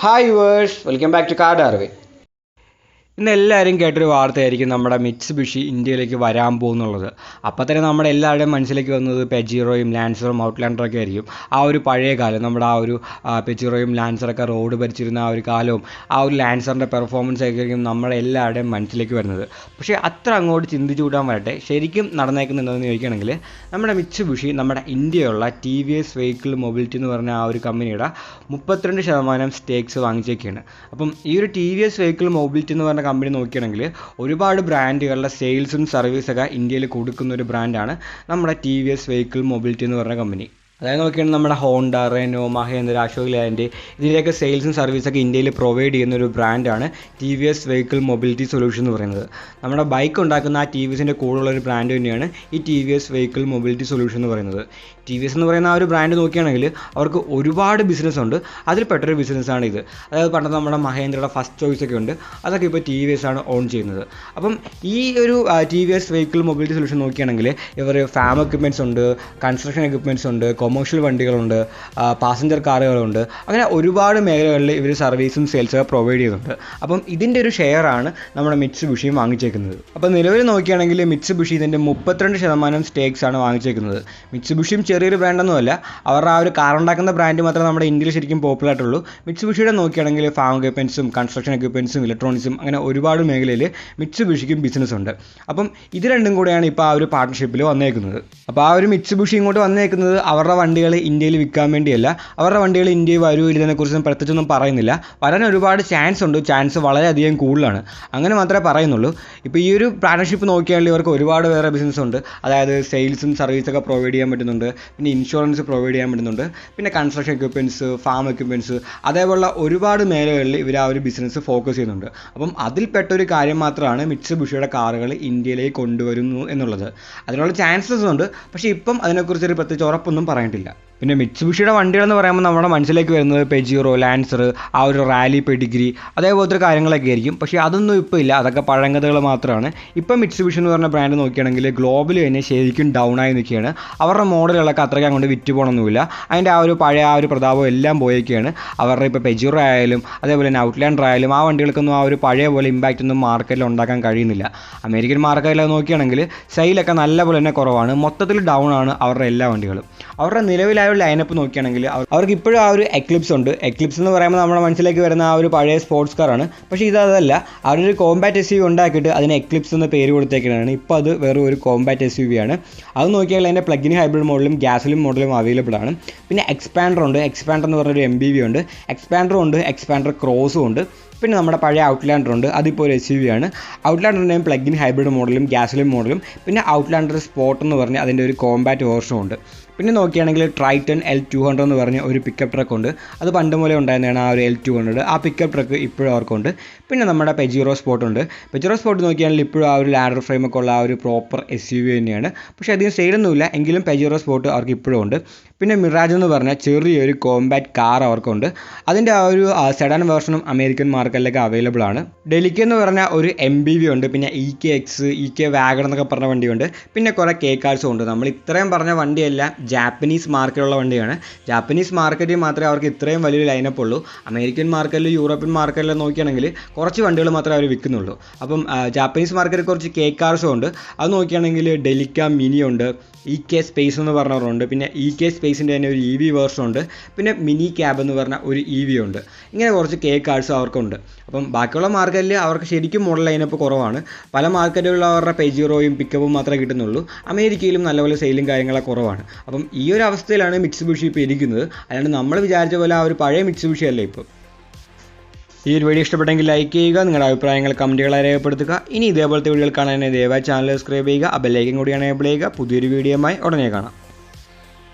Hi വേഴ്സ്, welcome back to card അറിവ്. ഇന്ന് എല്ലാവരും കേട്ടൊരു വാർത്തയായിരിക്കും നമ്മുടെ മിറ്റ്സുബിഷി ഇന്ത്യയിലേക്ക് വരാൻ പോകുന്നുള്ളത്. അപ്പോൾ തന്നെ നമ്മുടെ എല്ലാവരുടെയും മനസ്സിലേക്ക് വന്നത് പെജീറോയും ലാൻസറും ഔട്ട്ലാൻഡറൊക്കെ ആയിരിക്കും. ആ ഒരു പഴയ കാലം, നമ്മുടെ ആ ഒരു പെജീറോയും ലാൻസറൊക്കെ റോഡ് ഭരിച്ചിരുന്ന ആ ഒരു കാലവും ആ ഒരു ലാൻസറിൻ്റെ പെർഫോമൻസ് ഒക്കെ ആയിരിക്കും നമ്മുടെ എല്ലാവരുടെയും മനസ്സിലേക്ക് വരുന്നത്. പക്ഷേ അത്ര അങ്ങോട്ട് ചിന്തിച്ചു കൂട്ടാൻ വരട്ടെ, ശരിക്കും നടന്നേക്കുന്നുണ്ടെന്ന് ചോദിക്കുകയാണെങ്കിൽ നമ്മുടെ മിറ്റ്സുബിഷി നമ്മുടെ ഇന്ത്യയുള്ള TVS വെഹിക്കിൾ മൊബിലിറ്റി എന്ന് പറഞ്ഞ ആ ഒരു കമ്പനിയുടെ 32% സ്റ്റേക്സ് വാങ്ങിച്ചേക്കാണ്. അപ്പം ഈ ഒരു TVS വെഹിക്കിൾ മൊബിലിറ്റി എന്ന് പറഞ്ഞ കമ്പനി നോക്കുകയാണെങ്കിൽ ഒരുപാട് ബ്രാൻഡുകളുടെ സെയിൽസും സർവീസൊക്കെ ഇന്ത്യയിൽ കൊടുക്കുന്ന ഒരു ബ്രാൻഡാണ് നമ്മുടെ TVS വെഹിക്കിൾ മൊബിലിറ്റി എന്ന് പറഞ്ഞ കമ്പനി. അതായത് നോക്കിയാണെങ്കിൽ നമ്മുടെ ഹോണ്ട, റെനോ, മഹേന്ദ്ര, അശോക് ലാൻഡ് ഇതിൻ്റെയൊക്കെ സെയിൽസും സർവീസൊക്കെ ഇന്ത്യയിൽ പ്രൊവൈഡ് ചെയ്യുന്ന ഒരു ബ്രാൻഡാണ് TVS വെഹിക്കിൾ മൊബിലിറ്റി സൊല്യൂഷൻ എന്ന് പറയുന്നത്. നമ്മുടെ ബൈക്ക് ഉണ്ടാക്കുന്ന ആ TVSൻ്റെ കൂടെയുള്ള ഒരു ബ്രാൻഡ് തന്നെയാണ് ഈ TVS വെഹിക്കിൾ മൊബിലിറ്റി സൊല്യൂഷൻ എന്ന് പറയുന്നത്. TVS എന്ന് പറയുന്ന ആ ഒരു ബ്രാൻഡ് നോക്കുകയാണെങ്കിൽ അവർക്ക് ഒരുപാട് ബിസിനസ് ഉണ്ട്. അതിൽപ്പെട്ടൊരു ബിസിനസ്സാണ് ഇത്. അതായത് പണ്ടത്തെ നമ്മുടെ മഹേന്ദ്രയുടെ ഫസ്റ്റ് ചോയ്സ് ഒക്കെ ഉണ്ട്, അതൊക്കെ ഇപ്പോൾ TVS ആണ് ഓൺ ചെയ്യുന്നത്. അപ്പം ഈ ഒരു TVS വെഹിക്കിൾ മൊബിലിറ്റി സൊല്യൂഷൻ നോക്കുകയാണെങ്കിൽ ഇവർ ഫാം എക്യുപ്മെൻറ്റ്സ് ഉണ്ട്, കൺസ്ട്രക്ഷൻ എക്യുപ്മെൻറ്റ്സ് ഉണ്ട്, കൊമേഴ്ഷ്യൽ വണ്ടികളുണ്ട്, പാസഞ്ചർ കാറുകളുണ്ട്, അങ്ങനെ ഒരുപാട് മേഖലകളിൽ ഇവർ സർവീസും സെയിൽസൊക്കെ പ്രൊവൈഡ് ചെയ്യുന്നുണ്ട്. അപ്പം ഇതിൻ്റെ ഒരു ഷെയറാണ് നമ്മുടെ മിറ്റ്സുബിഷിയും വാങ്ങിച്ചേക്കുന്നത്. അപ്പോൾ നിലവിൽ നോക്കുകയാണെങ്കിൽ മിറ്റ്സുബിഷി ഇതിൻ്റെ 32% സ്റ്റേക്സ് ആണ് വാങ്ങിച്ചേക്കുന്നത്. മിറ്റ്സുബിഷിയും ചെറിയൊരു ബ്രാൻഡൊന്നുമല്ല, അവരുടെ ആ ഒരു കാർ ഉണ്ടാക്കുന്ന ബ്രാൻഡ് മാത്രമേ നമ്മുടെ ഇന്ത്യയിൽ ശരിക്കും പോപ്പുലർ ആയിട്ടുള്ളൂ. മിറ്റ്സുബിഷിയുടെ നോക്കുകയാണെങ്കിൽ ഫാം എക്യുപ്മെൻറ്റ്സും കൺസ്ട്രക്ഷൻ എക്യുപ്മെൻറ്റ്സും ഇലക്ട്രോണിക്സും അങ്ങനെ ഒരുപാട് മേഖലയിൽ മിറ്റ്സുബിഷിക്കും ബിസിനസ് ഉണ്ട്. അപ്പം ഇത് രണ്ടും കൂടെയാണ് ഇപ്പോൾ ആ ഒരു പാർട്ട്ണർഷിപ്പിൽ വന്നേക്കുന്നത്. അപ്പോൾ ആ ഒരു മിറ്റ്സുബിഷി ഇങ്ങോട്ട് വന്നേക്കുന്നത് അവരുടെ വണ്ടികൾ ഇന്ത്യയിൽ വിൽക്കാൻ വേണ്ടിയല്ല. അവരുടെ വണ്ടികൾ ഇന്ത്യയിൽ വരുമോ ഇതിനെക്കുറിച്ചും പ്രത്യേകിച്ചൊന്നും പറയുന്നില്ല. വരാൻ ഒരുപാട് ചാൻസ് ഉണ്ട്, ചാൻസ് വളരെയധികം കൂടുതലാണ്, അങ്ങനെ മാത്രമേ പറയുന്നുള്ളൂ. ഇപ്പോൾ ഈ ഒരു പാർട്ണർഷിപ്പ് നോക്കിയാണെങ്കിൽ ഇവർക്ക് ഒരുപാട് വേറെ ബിസിനസ് ഉണ്ട്. അതായത് സെയിൽസും സർവീസൊക്കെ പ്രൊവൈഡ് ചെയ്യാൻ പറ്റുന്നുണ്ട്, പിന്നെ ഇൻഷുറൻസ് പ്രൊവൈഡ് ചെയ്യാൻ പറ്റുന്നുണ്ട്, പിന്നെ കൺസ്ട്രക്ഷൻ എക്യുപ്മെൻറ്റ്സ്, ഫാം എക്യുപ്മെൻറ്റ്സ്, അതേപോലുള്ള ഒരുപാട് മേഖലകളിൽ ഇവർ ആ ഒരു ബിസിനസ് ഫോക്കസ് ചെയ്യുന്നുണ്ട്. അപ്പം അതിൽപ്പെട്ടൊരു കാര്യം മാത്രമാണ് മിറ്റ്സുബിഷിയുടെ കാറുകൾ ഇന്ത്യയിലേക്ക് കൊണ്ടുവരുന്നു എന്നുള്ളത്. അതിനുള്ള ചാൻസസ് ഉണ്ട്, പക്ഷേ ഇപ്പം അതിനെക്കുറിച്ചൊരു പ്രത്യേകിച്ച് ഉറപ്പൊന്നും പറയേണ്ടില്ല. പിന്നെ മിറ്റ്സുബിഷിയുടെ വണ്ടികളെന്ന് പറയുമ്പോൾ നമ്മുടെ മനസ്സിലേക്ക് വരുന്നത് പെജീറോ, ലാൻസർ, ആ ഒരു റാലി, പെഡിഗ്രി, അതേപോലത്തെ കാര്യങ്ങളൊക്കെ ആയിരിക്കും. പക്ഷേ അതൊന്നും ഇപ്പോൾ ഇല്ല, അതൊക്കെ പഴങ്കഥകൾ മാത്രമാണ്. ഇപ്പം മിറ്റ്സുബിഷി എന്ന് പറഞ്ഞ ബ്രാൻഡ് നോക്കുകയാണെങ്കിൽ ഗ്ലോബൽ തന്നെ ശരിക്കും ഡൗൺ ആയി നിൽക്കുകയാണ്. അവരുടെ മോഡലുകളൊക്കെ അത്രയ്ക്ക് അങ്ങോട്ട് വിറ്റ് പോകണമെന്നില്ല, അതിൻ്റെ ആ ഒരു പഴയ ആ ഒരു പ്രതാപം എല്ലാം പോയേക്കാണ്. അവരുടെ ഇപ്പോൾ പെജീറോ ആയാലും അതേപോലെ തന്നെ ഔട്ട്ലാൻഡർ ആയാലും ആ വണ്ടികൾക്കൊന്നും ആ ഒരു പഴയ പോലെ ഇമ്പാക്റ്റ് ഒന്നും മാർക്കറ്റിൽ ഉണ്ടാക്കാൻ കഴിയുന്നില്ല. അമേരിക്കൻ മാർക്കറ്റിൽ നോക്കുകയാണെങ്കിൽ സെയിലൊക്കെ നല്ലപോലെ തന്നെ കുറവാണ്, മൊത്തത്തിൽ ഡൗൺ ആണ് അവരുടെ എല്ലാ വണ്ടികളും. അവരുടെ നിലവിലായ ഒരു ലൈനപ്പ് നോക്കുകയാണെങ്കിൽ അവർക്ക് ഇപ്പോഴും ആ ഒരു എക്ലിപ്സ് ഉണ്ട്. എക്ലിപ്സ് എന്ന് പറയുമ്പോൾ നമ്മുടെ മനസ്സിലേക്ക് വരുന്ന ആ ഒരു പഴയ സ്പോർട്സ് കാറാണ്. പക്ഷേ ഇതല്ല, അവരൊരു കോമ്പാറ്റ് SUV ഉണ്ടാക്കിയിട്ട് അതിന് എക്ലിപ്സ് എന്ന പേര് കൊടുത്തേക്കാണ്. ഇപ്പോൾ അത് വെറും ഒരു കോമ്പാറ്റ് SUV ആണ്. അത് നോക്കിയാൽ അതിൻ്റെ പ്ലഗ്-ഇൻ ഹൈബ്രിഡ് മോഡലും ഗ്യാസോലിൻ മോഡലും അവൈലബിൾ ആണ്. പിന്നെ എക്സ്പാൻഡർ ഉണ്ട്, എക്സ്പാൻഡർ എന്ന് പറഞ്ഞൊരു MPV ഉണ്ട്, എക്സ്പാൻഡറും ഉണ്ട്, എക്സ്പാൻഡർ ക്രോസും ഉണ്ട്. പിന്നെ നമ്മുടെ പഴയ ഔട്ട്ലാൻഡർ ഉണ്ട്, അതിപ്പോൾ ഒരു SUV ആണ്. ഔട്ട്ലാൻഡറിൻ്റെയും പ്ലഗ്-ഇൻ ഹൈബ്രിഡ് മോഡലും ഗ്യാസോലിൻ മോഡലും, പിന്നെ ഔട്ട്ലാൻഡർ സ്പോർട്ട് എന്ന് പറഞ്ഞ് അതിൻ്റെ ഒരു കോമ്പാറ്റ് വേർഷനും ഉണ്ട്. പിന്നെ നോക്കുകയാണെങ്കിൽ ട്രൈറ്റൺ L200 എന്ന് പറഞ്ഞ ഒരു പിക്കപ്പ് ട്രക്ക് ഉണ്ട്. അത് പണ്ട് മൂലം ഉണ്ടായിരുന്നതാണ് ആ ഒരു L200. ആ പിക്കപ്പ് ട്രക്ക് ഇപ്പോഴും അവർക്കുണ്ട്. പിന്നെ നമ്മുടെ പെജീറോ സ്പോർട്ട് ഉണ്ട്. പെജീറോ സ്പോർട്ട് നോക്കിയാണെങ്കിൽ ഇപ്പോഴും ആ ഒരു ലാഡർ ഫ്രെയിമൊക്കെ ഉള്ള ആ ഒരു പ്രോപ്പർ SUV തന്നെയാണ്. പക്ഷേ അധികം സെയിലൊന്നുമില്ല, എങ്കിലും പെജീറോ സ്പോർട്ട് അവർക്ക് ഇപ്പോഴും ഉണ്ട്. പിന്നെ മിറാജ് എന്ന് പറഞ്ഞാൽ ചെറിയൊരു കോമ്പാറ്റ് കാർ അവർക്കുണ്ട്. അതിൻ്റെ ആ ഒരു സെഡാൻ വേർഷനും അമേരിക്കൻ മാർക്കറ്റിലൊക്കെ അവൈലബിൾ ആണ്. ഡെലിക്ക എന്ന് പറഞ്ഞാൽ ഒരു MPV ഉണ്ട്, പിന്നെ EKX, EK വാഗൺ എന്നൊക്കെ പറഞ്ഞ വണ്ടിയുണ്ട്, പിന്നെ കുറേ കെ കാർസും ഉണ്ട്. നമ്മൾ ഇത്രയും പറഞ്ഞ വണ്ടിയെല്ലാം ജാപ്പനീസ് മാർക്കറ്റിലുള്ള വണ്ടിയാണ്. ജാപ്പനീസ് മാർക്കറ്റിൽ മാത്രമേ അവർക്ക് ഇത്രയും വലിയൊരു ലൈനപ്പ് ഉള്ളൂ. അമേരിക്കൻ മാർക്കറ്റിൽ, യൂറോപ്യൻ മാർക്കറ്റിൽ നോക്കുകയാണെങ്കിൽ കുറച്ച് വണ്ടികൾ മാത്രമേ അവർ വിൽക്കുന്നുള്ളൂ. അപ്പം ജാപ്പനീസ് മാർക്കറ്റിൽ കുറച്ച് കെ കാർസും ഉണ്ട്. അത് നോക്കുകയാണെങ്കിൽ ഡെലിക്ക മിനി ഉണ്ട്, EK സ്പേസ് എന്ന് പറഞ്ഞവരുണ്ട്, പിന്നെ EK സ്പേസിൻ്റെ തന്നെ ഒരു EV വേർഷൻ ഉണ്ട്, പിന്നെ മിനി ക്യാബ് എന്ന് പറഞ്ഞ ഒരു EV ഉണ്ട്. ഇങ്ങനെ കുറച്ച് കെ കാർസ് അവർക്കുണ്ട്. അപ്പം ബാക്കിയുള്ള മാർക്കറ്റിൽ അവർക്ക് ശരിക്കും മോഡൽ ലൈനപ്പ് കുറവാണ്. പല മാർക്കറ്റുകളിലും അവരുടെ പെജീറോയും പിക്കപ്പും മാത്രമേ കിട്ടുന്നുള്ളൂ. അമേരിക്കയിലും നല്ലപോലെ സെയിലും കാര്യങ്ങളൊക്കെ കുറവാണ്. അപ്പം ഈ ഒരു അവസ്ഥയിലാണ് മിറ്റ്സുബിഷി ഇപ്പോൾ ഇരിക്കുന്നത്. അല്ലാണ്ട് നമ്മൾ വിചാരിച്ച പോലെ ആ ഒരു പഴയ മിറ്റ്സുബിഷി അല്ല ഇപ്പോൾ. ഈ ഒരു വീഡിയോ ഇഷ്ടപ്പെട്ടെങ്കിൽ ലൈക്ക് ചെയ്യുക, നിങ്ങളുടെ അഭിപ്രായങ്ങൾ കമൻറ്റുകളായി രേഖപ്പെടുത്തുക. ഇനി ഇതേപോലത്തെ വീഡിയോകൾ കാണാൻ ദയവായി ചാനൽ സബ്സ്ക്രൈബ് ചെയ്യുക, ആ ബെല്ലൈക്കൻ കൂടി എനേബിൾ ചെയ്യുക. പുതിയൊരു വീഡിയോയുമായി ഉടനെ കാണാം.